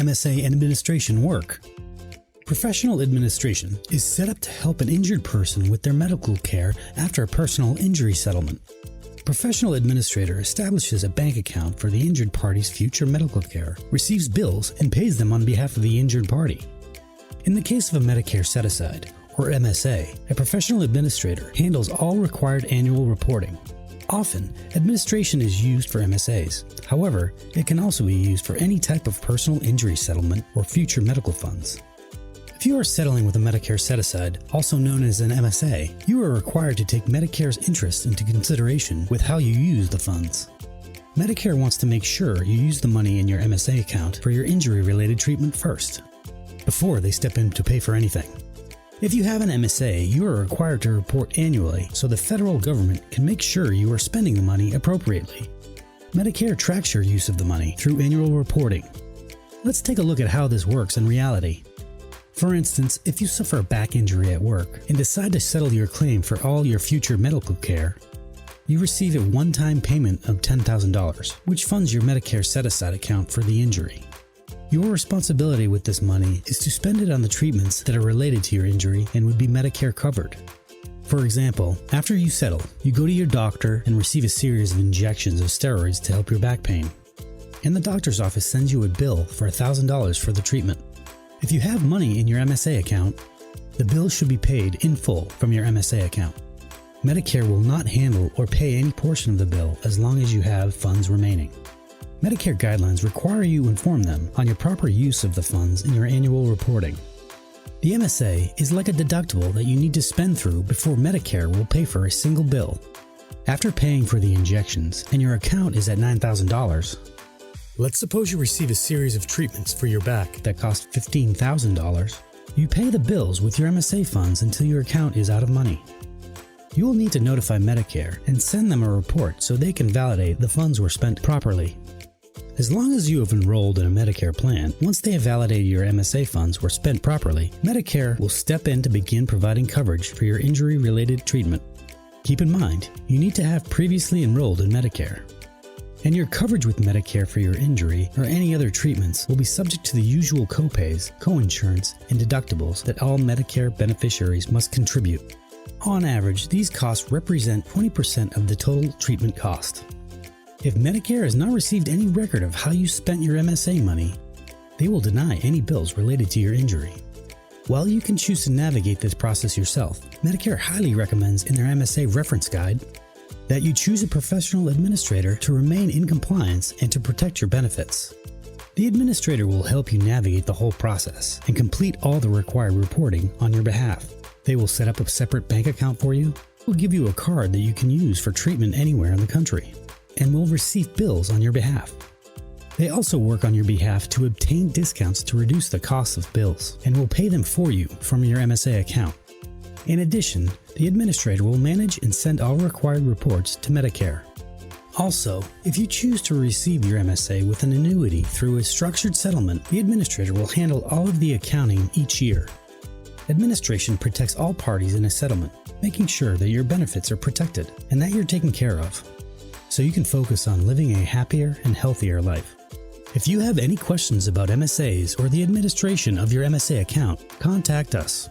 MSA administration work? Professional administration is set up to help an injured person with their medical care after a personal injury settlement. Professional administrator establishes a bank account for the injured party's future medical care, receives bills, and pays them on behalf of the injured party. In the case of a Medicare Set Aside, or MSA, a professional administrator handles all required annual reporting. Often, administration is used for MSAs. However, it can also be used for any type of personal injury settlement or future medical funds. If you are settling with a Medicare Set Aside, also known as an MSA, you are required to take Medicare's interest into consideration with how you use the funds. Medicare wants to make sure you use the money in your MSA account for your injury-related treatment first, before they step in to pay for anything. If you have an MSA, you are required to report annually so the federal government can make sure you are spending the money appropriately. Medicare tracks your use of the money through annual reporting. Let's take a look at how this works in reality. For instance, if you suffer a back injury at work and decide to settle your claim for all your future medical care, you receive a one-time payment of $10,000, which funds your Medicare Set Aside account for the injury. Your responsibility with this money is to spend it on the treatments that are related to your injury and would be Medicare covered. For example, after you settle, you go to your doctor and receive a series of injections of steroids to help your back pain. And the doctor's office sends you a bill for $1,000 for the treatment. If you have money in your MSA account, the bill should be paid in full from your MSA account. Medicare will not handle or pay any portion of the bill as long as you have funds remaining. Medicare guidelines require you inform them on your proper use of the funds in your annual reporting. The MSA is like a deductible that you need to spend through before Medicare will pay for a single bill. After paying for the injections and your account is at $9,000, let's suppose you receive a series of treatments for your back that cost $15,000. You pay the bills with your MSA funds until your account is out of money. You will need to notify Medicare and send them a report so they can validate the funds were spent properly. As long as you have enrolled in a Medicare plan, once they have validated your MSA funds were spent properly, Medicare will step in to begin providing coverage for your injury-related treatment. Keep in mind, you need to have previously enrolled in Medicare. And your coverage with Medicare for your injury or any other treatments will be subject to the usual copays, coinsurance, and deductibles that all Medicare beneficiaries must contribute. On average, these costs represent 20% of the total treatment cost. If Medicare has not received any record of how you spent your MSA money, they will deny any bills related to your injury. While you can choose to navigate this process yourself, Medicare highly recommends in their MSA reference guide that you choose a professional administrator to remain in compliance and to protect your benefits. The administrator will help you navigate the whole process and complete all the required reporting on your behalf. They will set up a separate bank account for you, will give you a card that you can use for treatment anywhere in the country, and will receive bills on your behalf. They also work on your behalf to obtain discounts to reduce the cost of bills and will pay them for you from your MSA account. In addition, the administrator will manage and send all required reports to Medicare. Also, if you choose to receive your MSA with an annuity through a structured settlement, the administrator will handle all of the accounting each year. Administration protects all parties in a settlement, making sure that your benefits are protected and that you're taken care of, so you can focus on living a happier and healthier life. If you have any questions about MSAs or the administration of your MSA account, contact us.